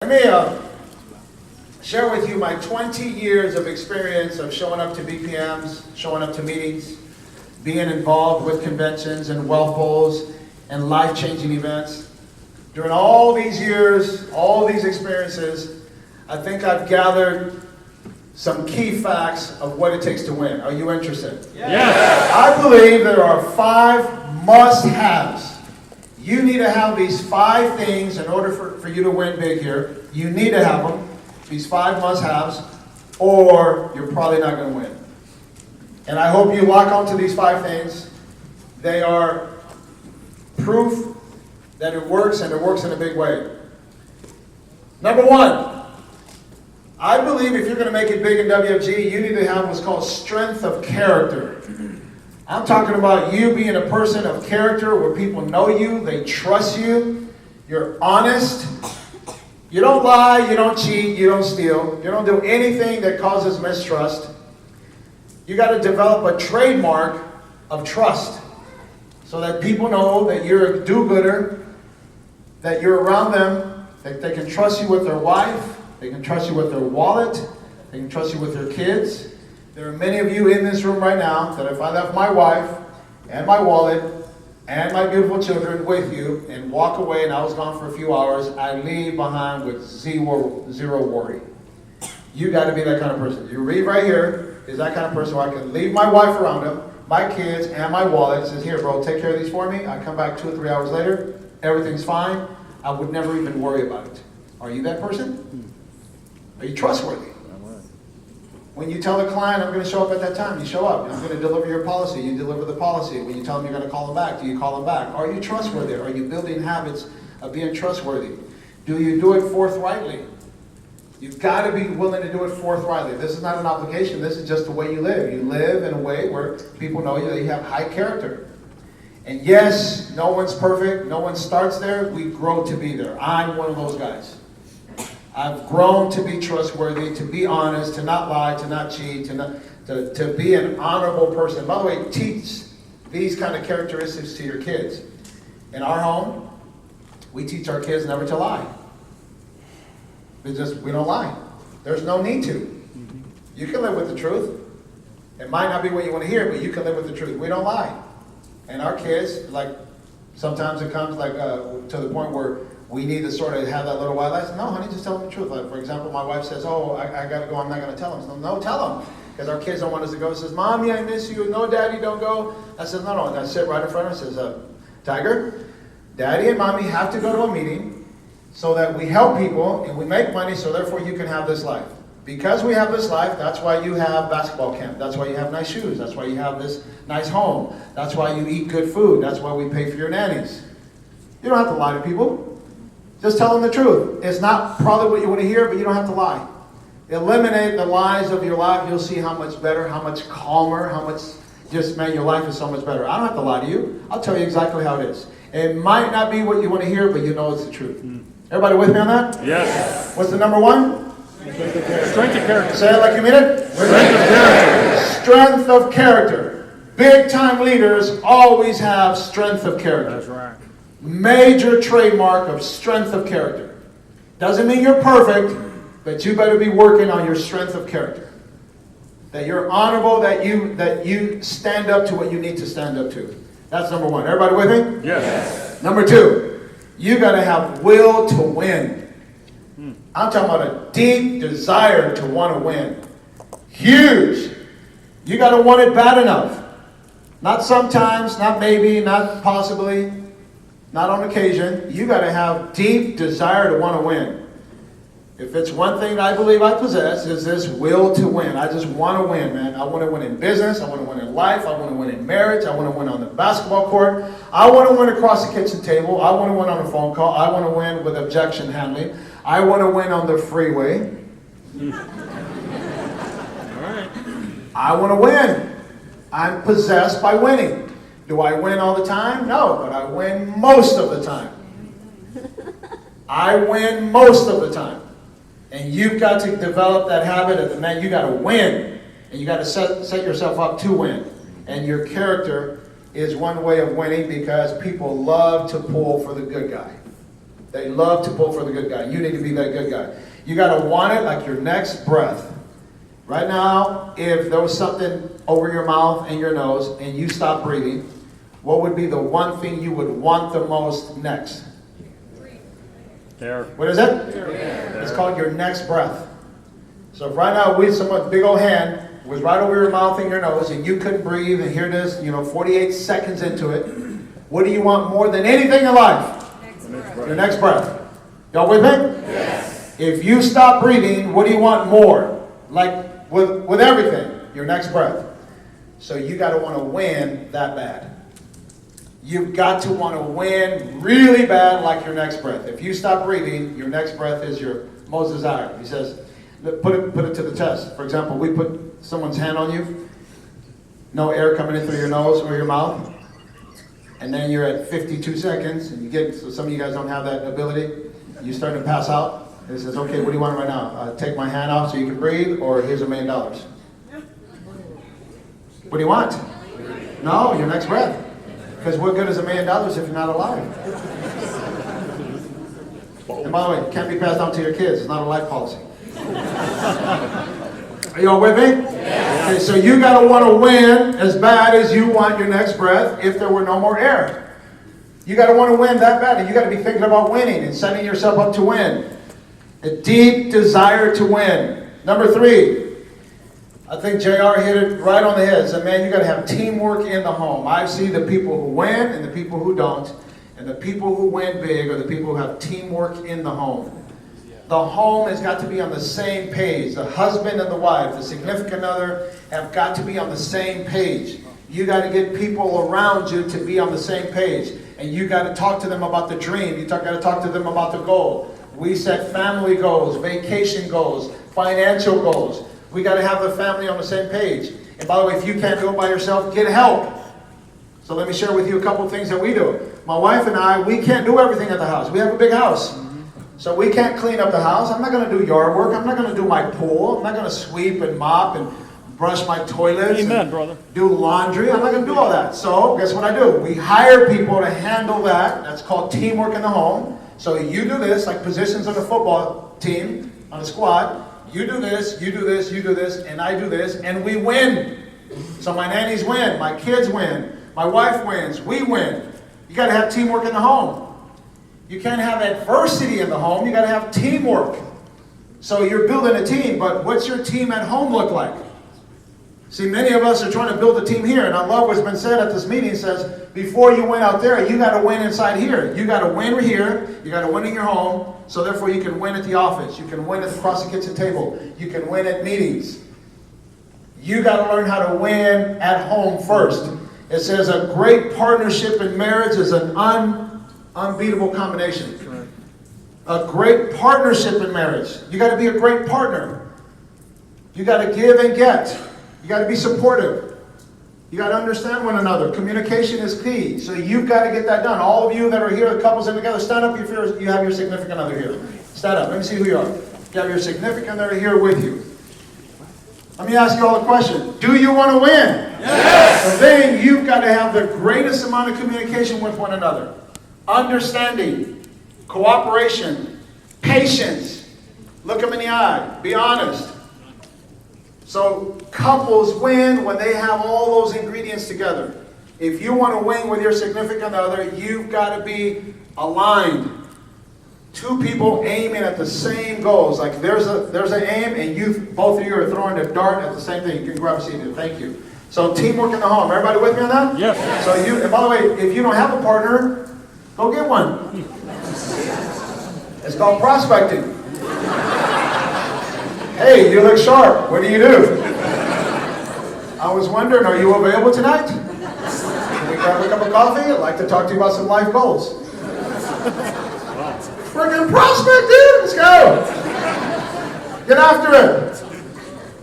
Let me share with you my 20 years of experience of showing up to BPMs, showing up to meetings, being involved with conventions and wealth bowls and life-changing events. During all these years, all these experiences, I think I've gathered some key facts of what it takes to win. Are you interested? Yes. I believe there are 5 must-haves. You need to have these 5 things in order for you to win big here. You need to have them, these 5 must-haves, or you're probably not going to win. And I hope you lock onto these 5 things. They are proof that it works, and it works in a big way. Number 1, I believe if you're going to make it big in WFG, you need to have what's called strength of character. I'm talking about you being a person of character where people know you, they trust you, you're honest, you don't lie, you don't cheat, you don't steal, you don't do anything that causes mistrust. You got to develop a trademark of trust so that people know that you're a do-gooder, that you're around them, that they can trust you with their wife, they can trust you with their wallet, they can trust you with their kids. There are many of you in this room right now that if I left my wife and my wallet and my beautiful children with you and walk away and I was gone for a few hours, I leave behind with zero worry. You got to be that kind of person. You read right here is that kind of person where I can leave my wife around them, my kids, and my wallet. It says, here, bro, take care of these for me. I come back 2 or 3 hours later. Everything's fine. I would never even worry about it. Are you that person? Are you trustworthy? When you tell the client, I'm going to show up at that time, you show up. I'm going to deliver your policy, you deliver the policy. When you tell them you're going to call them back, do you call them back? Are you trustworthy? Are you building habits of being trustworthy? Do you do it forthrightly? You've got to be willing to do it forthrightly. This is not an obligation, this is just the way you live. You live in a way where people know you, that you have high character. And yes, no one's perfect, no one starts there, we grow to be there. I'm one of those guys. I've grown to be trustworthy, to be honest, to not lie, to not cheat, to be an honorable person. By the way, teach these kind of characteristics to your kids. In our home, we teach our kids never to lie. We don't lie. There's no need to. You can live with the truth. It might not be what you want to hear, but you can live with the truth. We don't lie. And our kids, like, sometimes it comes like to the point where we need to sort of have that little white lie. No, honey, just tell them the truth. Like, for example, my wife says, oh, I got to go, I'm not going to tell them. No, tell them. Because our kids don't want us to go. She says, Mommy, I miss you. No, Daddy, don't go. I said, no. And I sit right in front of her and says, Tiger, Daddy and Mommy have to go to a meeting so that we help people and we make money so therefore you can have this life. Because we have this life, that's why you have basketball camp. That's why you have nice shoes. That's why you have this nice home. That's why you eat good food. That's why we pay for your nannies. You don't have to lie to people. Just tell them the truth. It's not probably what you want to hear, but you don't have to lie. Eliminate the lies of your life. You'll see how much better, how much calmer, how much man, your life is so much better. I don't have to lie to you. I'll tell you exactly how it is. It might not be what you want to hear, but you know it's the truth. Everybody with me on that? Yes. What's the number 1? Strength of character. Strength of character. Say it like you mean it. Strength of character. Strength of character. Big time leaders always have strength of character. That's right. Major trademark of strength of character. Doesn't mean you're perfect, but you better be working on your strength of character. That you're honorable, that you stand up to what you need to stand up to. That's number 1. Everybody with me? Yes. Number 2, you got to have will to win. I'm talking about a deep desire to want to win. Huge. You got to want it bad enough. Not sometimes, not maybe, not possibly. Not on occasion. You got to have deep desire to want to win. If it's one thing I believe I possess, is this will to win. I just want to win, man. I want to win in business. I want to win in life. I want to win in marriage. I want to win on the basketball court. I want to win across the kitchen table. I want to win on a phone call. I want to win with objection handling. I want to win on the freeway. All right. I want to win. I'm possessed by winning. Do I win all the time? No, but I win most of the time. I win most of the time. And you've got to develop that habit of, man, you got to win. And you got to set yourself up to win. And your character is one way of winning because people love to pull for the good guy. They love to pull for the good guy. You need to be that good guy. You got to want it like your next breath. Right now, if there was something over your mouth and your nose and you stop breathing, what would be the one thing you would want the most next? Air. What is it? It's called your next breath. So if right now someone's big old hand was right over your mouth and your nose and you couldn't breathe, and here it is, 48 seconds into it, what do you want more than anything in life? Your next breath. Y'all with me? Yes. If you stop breathing, what do you want more? Like with everything, your next breath. So you got to want to win that bad. You've got to want to win really bad like your next breath. If you stop breathing, your next breath is your most desired. He says, put it to the test. For example, we put someone's hand on you, no air coming in through your nose or your mouth, and then you're at 52 seconds, and so some of you guys don't have that ability, you start to pass out. And he says, okay, what do you want right now? Take my hand off so you can breathe, or here's $1 million. What do you want? No, your next breath. Because what good is $1 million if you're not alive? And by the way, it can't be passed on to your kids. It's not a life policy. Are you all with me? Yes. Okay, so you got to want to win as bad as you want your next breath if there were no more air. You got to want to win that bad, and you got to be thinking about winning and setting yourself up to win. A deep desire to win. Number 3. I think JR hit it right on the head. Said, man, you got to have teamwork in the home. I see the people who win and the people who don't. And the people who win big are the people who have teamwork in the home. The home has got to be on the same page. The husband and the wife, the significant other, have got to be on the same page. You got to get people around you to be on the same page. And you got to talk to them about the dream. You got to talk to them about the goal. We set family goals, vacation goals, financial goals. We got to have the family on the same page. And by the way, if you can't do it by yourself, get help. So let me share with you a couple of things that we do. My wife and I, we can't do everything at the house. We have a big house. So we can't clean up the house. I'm not going to do yard work. I'm not going to do my pool. I'm not going to sweep and mop and brush my toilets. Amen, brother. Do laundry. I'm not going to do all that. So guess what I do? We hire people to handle that. That's called teamwork in the home. So you do this, like positions on the football team, on the squad. You do this, you do this, you do this, and I do this, and we win. So my nannies win, my kids win, my wife wins, we win. You got to have teamwork in the home. You can't have adversity in the home, you got to have teamwork. So you're building a team, but what's your team at home look like? See, many of us are trying to build a team here, and I love what's been said at this meeting. It says, before you win out there, you got to win inside here. You got to win here, you got to win in your home, so therefore you can win at the office, you can win across the kitchen table, you can win at meetings. You got to learn how to win at home first. It says a great partnership in marriage is an unbeatable combination. A great partnership in marriage. You got to be a great partner. You got to give and get. You got to be supportive. You got to understand one another. Communication is key. So you've got to get that done. All of you that are here, the couples in together, stand up if you have your significant other here. Stand up. Let me see who you are. You have your significant other here with you. Let me ask you all a question. Do you want to win? Yes! So then you've got to have the greatest amount of communication with one another. Understanding, cooperation, patience. Look them in the eye. Be honest. So couples win when they have all those ingredients together. If you want to win with your significant other, you've got to be aligned. Two people aiming at the same goals. Like there's an aim, and both of you are throwing a dart at the same thing. You can grab a seat here. Thank you. So teamwork in the home. Everybody with me on that? Yes. So and by the way, if you don't have a partner, go get one. It's called prospecting. Hey, you look sharp. What do you do? I was wondering, are you available tonight? Can we grab a cup of coffee? I'd like to talk to you about some life goals. Friggin' prospect, dude! Let's go! Get after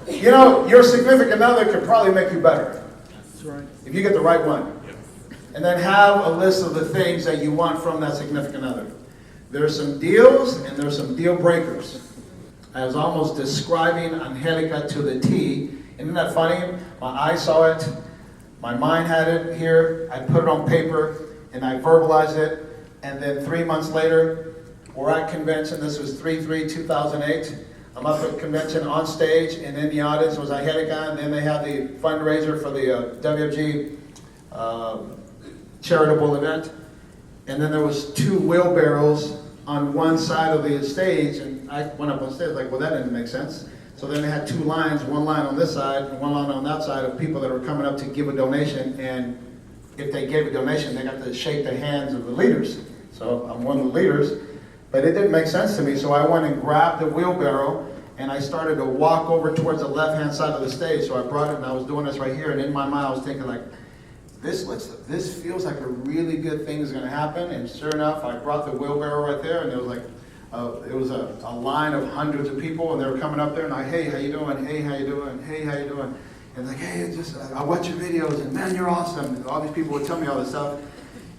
it. You know, your significant other could probably make you better. That's right. If you get the right one. And then have a list of the things that you want from that significant other. There's some deals and there's some deal breakers. I was almost describing Angelica to the T. Isn't that funny? My eye saw it. My mind had it here. I put it on paper and I verbalized it. And then 3 months later, we're at convention. This was 3/3/2008. I'm up at convention on stage, and in the audience was Angelica, and then they had the fundraiser for the WFG charitable event. And then there was 2 wheelbarrows on one side of the stage, and I went up on stage like, well, that didn't make sense. So then they had 2 lines, one line on this side and one line on that side of people that were coming up to give a donation, and if they gave a donation, they got to shake the hands of the leaders. So I'm one of the leaders, but it didn't make sense to me, so I went and grabbed the wheelbarrow, and I started to walk over towards the left-hand side of the stage. So I brought it, and I was doing this right here, and in my mind I was thinking like, this feels like a really good thing is going to happen. And sure enough, I brought the wheelbarrow right there, and it was like, it was a line of hundreds of people, and they were coming up there, and hey, how you doing? Hey, how you doing? Hey, how you doing? And like, hey, I watch your videos, and man, you're awesome. And all these people would tell me all this stuff.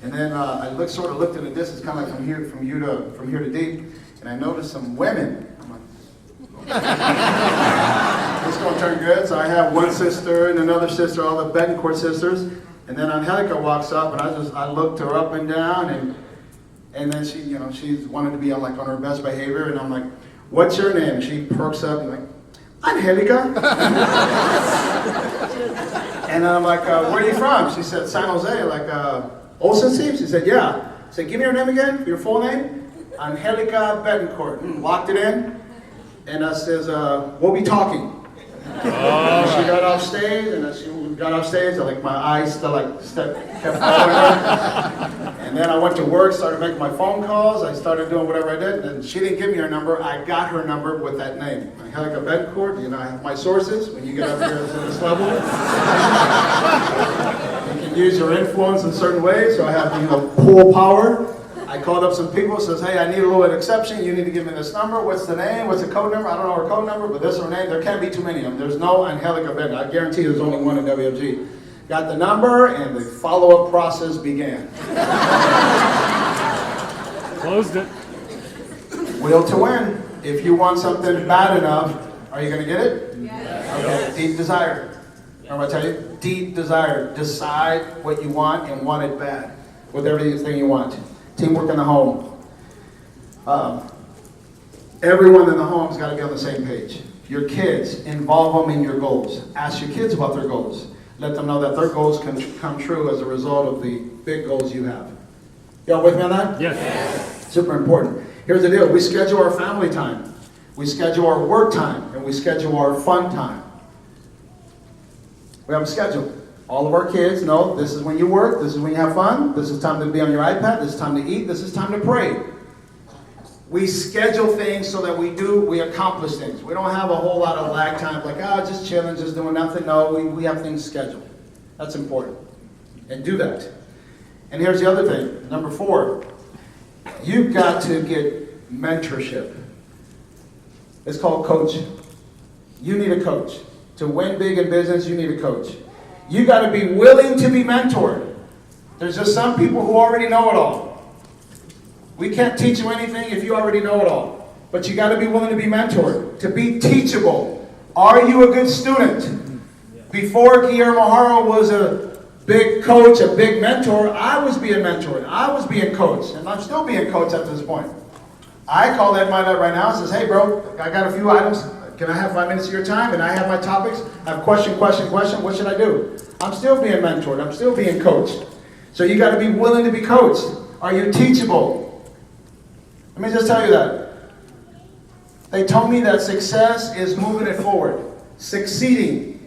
And then I sort of looked in the distance, kind of like from here to deep, and I noticed some women. I'm like, this is going to turn good. So I have one sister and another sister, all the Betancourt sisters. And then Angelica walks up, and I looked her up and down, and then she wanted to be on her best behavior, and I'm like, what's your name? She perks up and like, Angelica. And I'm like, where are you from? She said, San Jose. Like, Ocean Seams? She said, yeah. I said, give me your name again, your full name. Angelica Betancourt. Locked it in, and I says, we'll be talking. And she got off stage, and as she got off stage, my eyes still kept following. And then I went to work, started making my phone calls, I started doing whatever I did, and she didn't give me her number. I got her number with that name. Angelica Betancourt, I have my sources when you get up here to this level. You can use your influence in certain ways, so I have pull power. I called up some people, says, hey, I need a little exception. You need to give me this number. What's the name? What's the code number? I don't know her code number, but this is her name. There can't be too many of them. There's no Angelica Betancourt. I guarantee there's only one in WFG. Got the number, and the follow-up process began. Closed it. Will to win. If you want something bad enough, are you going to get it? Yes. Okay. Deep desire. Remember I tell you? Deep desire. Decide what you want and want it bad with everything you want. Teamwork in the home. Everyone in the home's got to be on the same page. Your kids, involve them in your goals. Ask your kids about their goals. Let them know that their goals can come true as a result of the big goals you have. Y'all with me on that? Yes. Super important. Here's the deal. We schedule our family time. We schedule our work time. And we schedule our fun time. We have a schedule. All of our kids know this is when you work, this is when you have fun, this is time to be on your iPad, this is time to eat, this is time to pray. We schedule things so that we accomplish things. We don't have a whole lot of lag time, like, just chilling, just doing nothing. No, we have things scheduled. That's important. And do that. And here's the other thing, number 4. You've got to get mentorship. It's called coach. You need a coach. To win big in business, you need a coach. You got to be willing to be mentored. There's just some people who already know it all. We can't teach you anything if you already know it all. But you got to be willing to be mentored, to be teachable. Are you a good student? Before Guillermo Haro was a big coach, a big mentor, I was being mentored. I was being coached, and I'm still being coached at this point. I call Ed Mine up right now and says, hey bro, I got a few items. Can I have 5 minutes of your time? And I have my topics. I have question. What should I do? I'm still being mentored. I'm still being coached. So you got to be willing to be coached. Are you teachable? Let me just tell you that. They told me that success is moving it forward. Succeeding,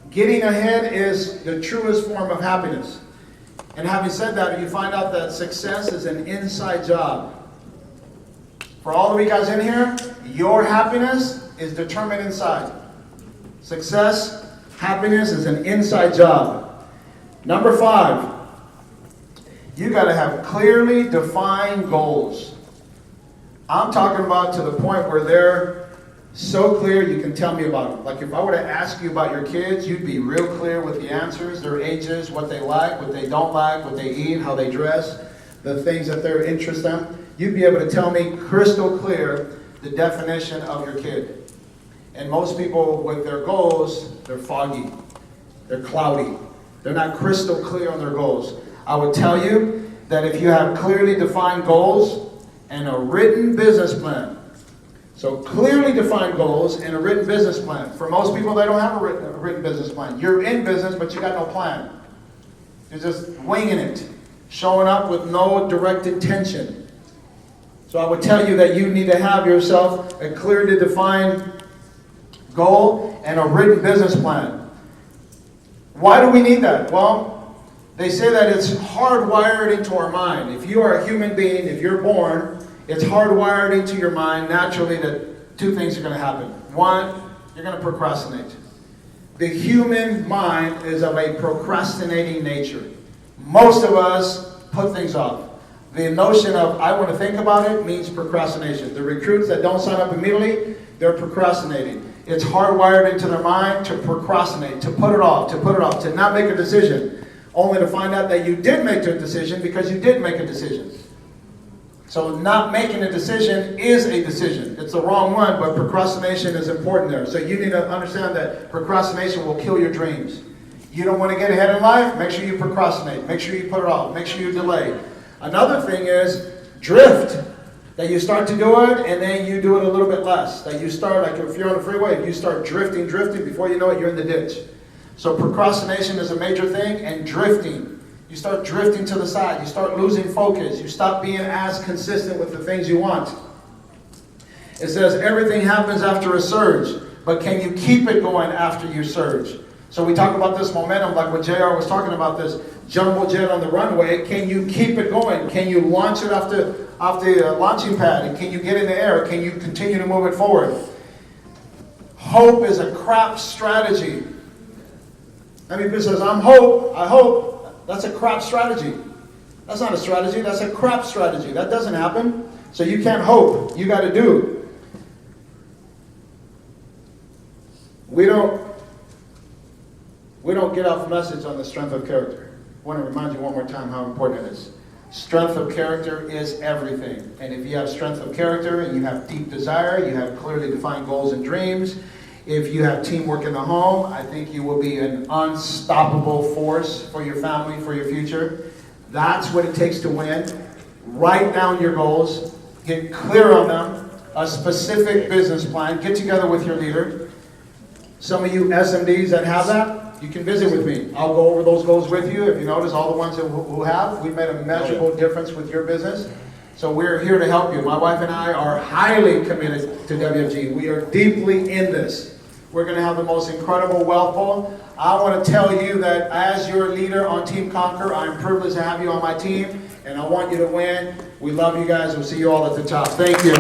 getting ahead is the truest form of happiness. And having said that, you find out that success is an inside job. For all of you guys in here, your happiness is determined inside. Success, happiness is an inside job. Number 5, you got to have clearly defined goals. I'm talking about to the point where they're so clear you can tell me about them. Like if I were to ask you about your kids, you'd be real clear with the answers, their ages, what they like, what they don't like, what they eat, how they dress, the things that they're interested in. You'd be able to tell me crystal clear the definition of your kid. And most people with their goals, they're foggy, they're cloudy, they're not crystal clear on their goals. I would tell you that if you have clearly defined goals, and a written business plan. So clearly defined goals and a written business plan. For most people, they don't have a written business plan. You're in business, but you got no plan. You're just winging it, showing up with no direct intention. So I would tell you that you need to have yourself a clearly defined goal and a written business plan. Why do we need that? Well, they say that it's hardwired into our mind. If you are a human being, if you're born, it's hardwired into your mind naturally that two things are going to happen. One, you're going to procrastinate. The human mind is of a procrastinating nature. Most of us put things off. The notion of I want to think about it means procrastination. The recruits that don't sign up immediately, they're procrastinating. It's hardwired into their mind to procrastinate, to put it off, to not make a decision, only to find out that you did make a decision because you did make a decision. So not making a decision is a decision. It's the wrong one, but procrastination is important there. So you need to understand that procrastination will kill your dreams. You don't want to get ahead in life? Make sure you procrastinate. Make sure you put it off. Make sure you delay. Another thing is drift. That you start to do it, and then you do it a little bit less. That you start, like if you're on the freeway, you start drifting, before you know it, you're in the ditch. So procrastination is a major thing, and drifting. You start drifting to the side. You start losing focus. You stop being as consistent with the things you want. It says everything happens after a surge, but can you keep it going after you surge? So we talk about this momentum, like what JR was talking about, this jumbo jet on the runway. Can you keep it going? Can you launch it off the launching pad? And can you get in the air? Can you continue to move it forward? Hope is a crap strategy. I mean, people says, I hope. That's a crap strategy. That's not a strategy, that's a crap strategy. That doesn't happen. So you can't hope, you got to do. We don't get off message on the strength of character. I want to remind you one more time how important it is. Strength of character is everything. And if you have strength of character and you have deep desire, you have clearly defined goals and dreams, if you have teamwork in the home, I think you will be an unstoppable force for your family, for your future. That's what it takes to win. Write down your goals. Get clear on them. A specific business plan. Get together with your leader. Some of you SMDs that have that, you can visit with me. I'll go over those goals with you. If you notice, all the ones who have, we've made a measurable difference with your business. So we're here to help you. My wife and I are highly committed to WFG. We are deeply in this. We're going to have the most incredible wealth pool. I want to tell you that as your leader on Team Conquer, I'm privileged to have you on my team, and I want you to win. We love you guys. We'll see you all at the top. Thank you.